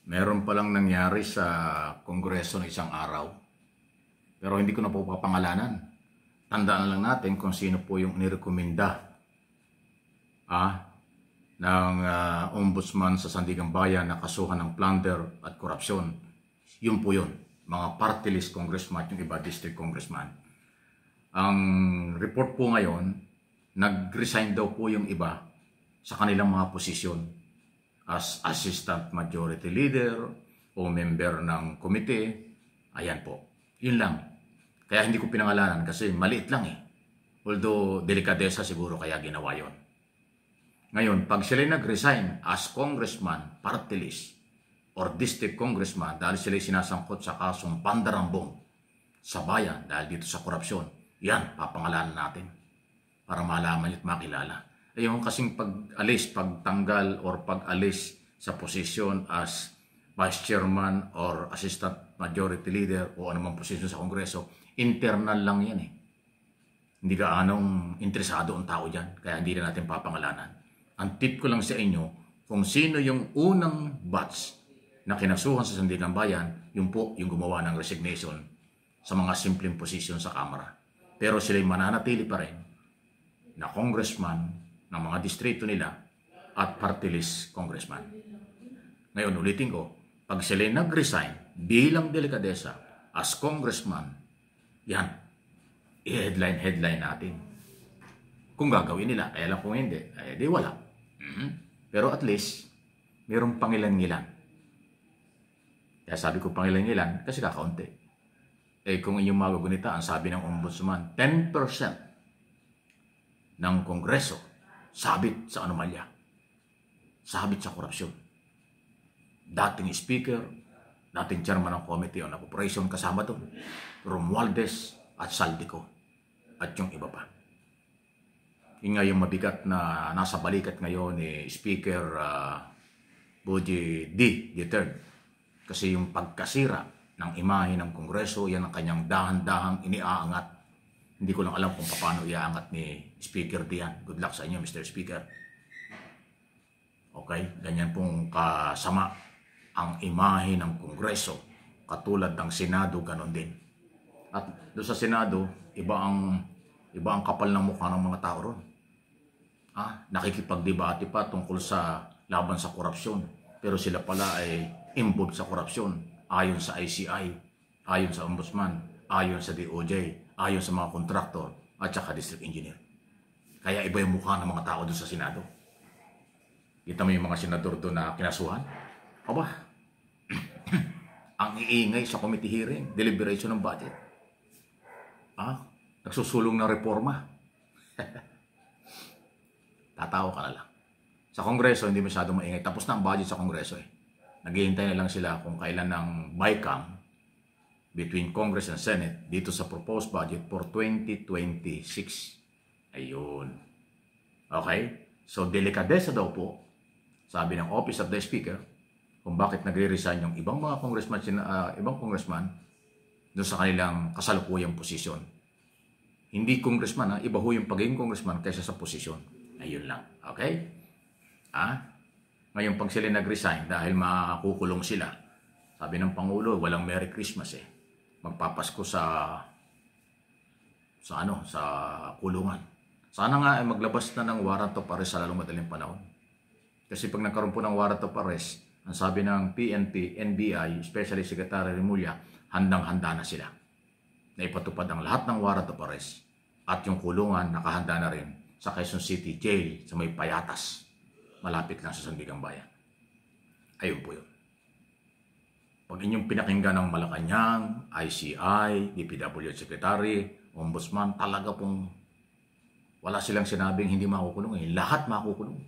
Meron palang nangyari sa Kongreso ng isang araw, pero hindi ko na po papangalanan. Tandaan lang natin kung sino po yung nirekomenda ng Ombudsman sa Sandigan Bayan na kasuhan ng plunder at korupsyon. Yun po yun, mga party list congressman, yung iba district congressman. Ang report po ngayon, nag-resign daw po yung iba sa kanilang mga posisyon as assistant majority leader o member ng komite. Ayan po, yun lang. Kaya hindi ko pinangalanan kasi maliit lang eh. Although delikadesa siguro kaya ginawa yon. Ngayon, pag sila nag-resign as congressman, party list, or district congressman dahil sila sinasangkot sa kasong pandarambong sa bayan dahil dito sa korupsyon, yan, papangalanan natin para malaman nyo at makilala. Ayun kasing pag-alis, pagtanggal or pag-alis sa posisyon as vice chairman or assistant majority leader o anumang posisyon sa kongreso, internal lang yan eh. Hindi ka anong interesado ang tao dyan, kaya hindi na natin papangalanan. Ang tip ko lang sa inyo, kung sino yung unang batch na kinasuhan sa Sandigan Bayan, yung po yung gumawa ng resignation sa mga simpleng posisyon sa Kamara. Pero sila'y mananatili pa rin na congressman ng mga distrito nila at party list congressman. Ngayon, ulitin ko, pag sila'y nag-resign bilang delikadesa as congressman, yan, i-headline natin. Kung gagawin nila, kaya lang kung hindi, eh di wala. Pero at least, mayroong pangilan-ngilan. Kaya sabi ko pangilan-ngilan kasi kakaunti. Eh kung inyong magagunita, ang sabi ng ombudsman, 10% ng kongreso sabit sa anomalya. Sabit sa korupsyon. Dating speaker, dating chairman ng Committee on Appropriation kasama to, Romualdez at Saldico at yung iba pa. Yung nga yung mabigat na nasa balikat ngayon ni Speaker Boji D. III. Kasi yung pagkasira ng imahe ng Kongreso, yan ang kanyang dahan-dahang iniaangat. Hindi ko lang alam kung paano iaangat ni Speaker diyan. Good luck sa inyo, Mr. Speaker. Okay? Ganyan pong kasama ang imahe ng Kongreso. Katulad ng Senado, ganon din. At doon sa Senado, iba ang kapal ng mukha ng mga tao ron. Nakikipagdebate pa tungkol sa laban sa korupsyon. Pero sila pala ay involved sa korupsyon. Ayon sa ICI, ayon sa Ombudsman, ayon sa DOJ, ayon sa mga kontraktor at saka district engineer. Kaya iba yung mukha ng mga tao doon sa Senado. Kita mo yung mga senador doon na kinasuhan? Aba, ang iingay sa committee hearing, deliberation ng budget. Nagsusulong ng reforma. Tatawa ka na lang. Sa Kongreso, hindi masyadong maingay. Tapos na ang budget sa Kongreso eh. Naghihintay na lang sila kung kailan ng BICAM between Congress and Senate dito sa proposed budget for 2026. Ayun. Okay? So, delikadesa daw po, sabi ng Office of the Speaker, kung bakit nagre-resign yung ibang mga congressman doon sa kanilang kasalukuyang posisyon. Hindi congressman, iba ho yung pagiging congressman kaysa sa posisyon. Ayun lang. Okay? Ngayon, pag sila nag-resign dahil makukulong sila, sabi ng Pangulo, walang Merry Christmas eh. Magpapasko sa kulungan. Sana nga ay maglabas na ng warrant of arrest sa lalong madaling panahon. Kasi pag nagkaroon po ng warrant of arrest, ang sabi ng PNP, NBI, especially Secretary Remulla, handang-handa na sila na ipatupad ang lahat ng warrant of arrest at yung kulungan nakahanda na rin sa Quezon City Jail sa may Payatas, malapit lang sa Sandigan Bayan. Ayun po yun. Pag inyong pinakinggan ng Malacanang, ICI, DPWH Secretary, Ombudsman, talaga pong wala silang sinabing hindi makukulong eh. Lahat makukulong.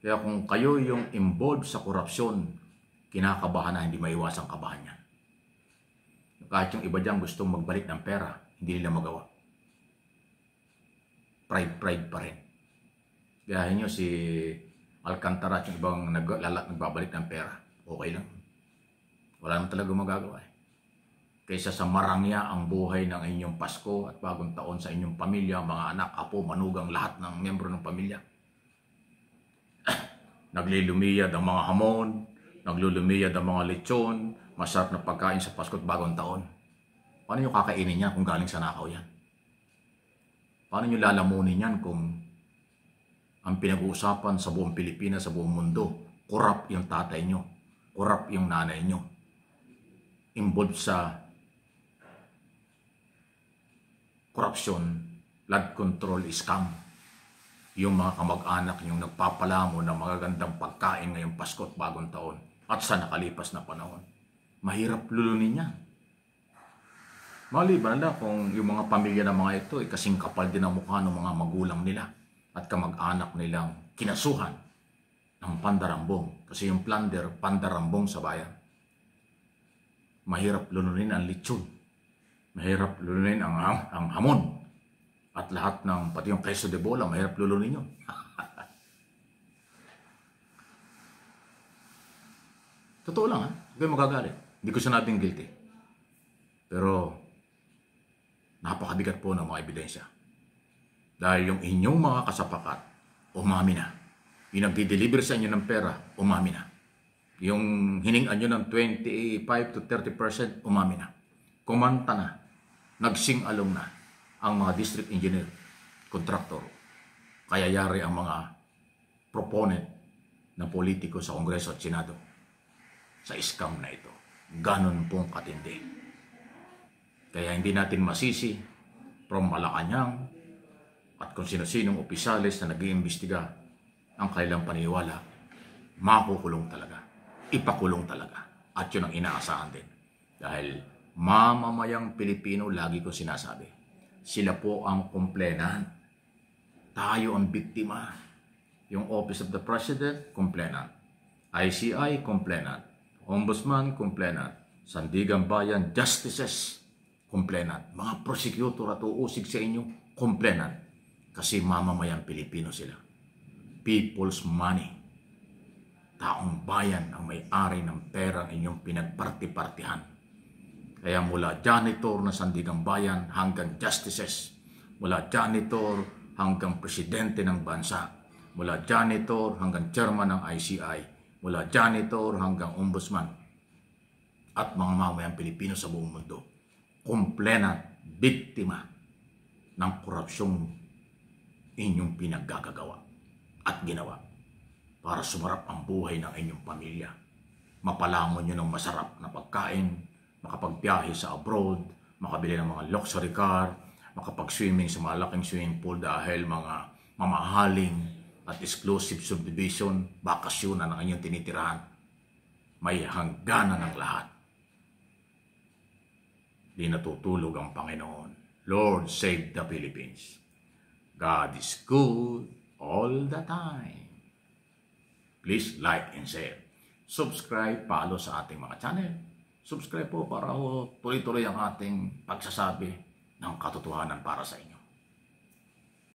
Kaya kung kayo yung involved sa korupsyon, kinakabahan na hindi maiwasang kabahan yan. Kahit yung iba dyan gustong magbalik ng pera, hindi nila magawa. Pride pa rin. Gayahin nyo si Alcantara at yung ibang nagbabalik ng pera. Okay lang. Wala naman talaga magagawa eh. Kaysa sa marangya ang buhay ng inyong Pasko at bagong taon sa inyong pamilya, mga anak, apo, manugang, lahat ng miyembro ng pamilya. Naglilumiyad ang mga hamon, naglulumiyad ang mga lechon, masarap na pagkain sa Pasko at Bagong Taon. Paano nyo kakainin yan kung galing sa nakaw yan? Paano nyo lalamunin yan kung ang pinag-uusapan sa buong Pilipinas, sa buong mundo, korap yung tatay nyo, korap yung nanay nyo, involved sa korupsyon, blood control, scam. Yung mga kamag-anak yung nagpapalamo ng magagandang pagkain ngayong Pasko at Bagong Taon at sa nakalipas na panahon. Mahirap lulunin yan. Maliban na kung yung mga pamilya ng mga ito ay kasing kapal din ang mukha ng mga magulang nila at kamag-anak nilang kinasuhan ng pandarambong. Kasi yung plunder, pandarambong sa bayan. Mahirap lulunin ang lechon. Mahirap lulunin ang hamon. At lahat ng, pati yung queso de bola, mahirap lulunin yun. Totoo lang, ha? Hindi kayo magagalit. Hindi ko sinabing guilty. Pero, napakabigat po ng mga ebidensya. Dahil yung inyong mga kasapakat, umami na. Yung nagdi-deliver sa inyo ng pera, umami na. Yung hiningan nyo ng 25 to 30%, umami na. Kumanta na. Nagsing-along na ang mga district engineer, contractor. Kaya yari ang mga proponent na politiko sa Kongreso at Senado sa scam na ito. Ganon pong katindi. Kaya hindi natin masisi from Malacanang at kung sino-sinong opisyalis na nag-iimbestiga ang kanilang paniniwala, makukulong talaga. Ipakulong talaga. At yun ang inaasahan din. Dahil mamamayang Pilipino, lagi ko sinasabi, sila po ang kumplenan. Tayo ang biktima. Yung Office of the President, kumplenan. ICI, kumplenan. Ombudsman, kumplenan. Sandigan Bayan, Justices, kumplenan. Mga prosecutor at uusig sa inyo, kumplenan. Kasi mamamayang Pilipino sila. People's money. Taong bayan ang may-ari ng perang inyong pinagparti-partihan. Kaya mula janitor na Sandigan Bayan hanggang justices, mula janitor hanggang presidente ng bansa, mula janitor hanggang chairman ng ICI, mula janitor hanggang ombudsman, at mga mamayang Pilipino sa buong mundo, kumplenan, biktima ng korupsyong inyong pinaggagawa at ginawa para sumarap ang buhay ng inyong pamilya. Mapalamon nyo ng masarap na pagkain, makapagbiyahe sa abroad, makabili ng mga luxury car, makapag-swimming sa malaking swimming pool dahil mga mamahaling at exclusive subdivision, bakasyon na ng inyong tinitirahan. May hangganan ng lahat. Di natutulog ang Panginoon. Lord, save the Philippines. God is good all the time. Please like and share. Subscribe, follow sa ating mga channel. Subscribe po para tuloy-tuloy ang ating pagsasabi ng katotohanan para sa inyo.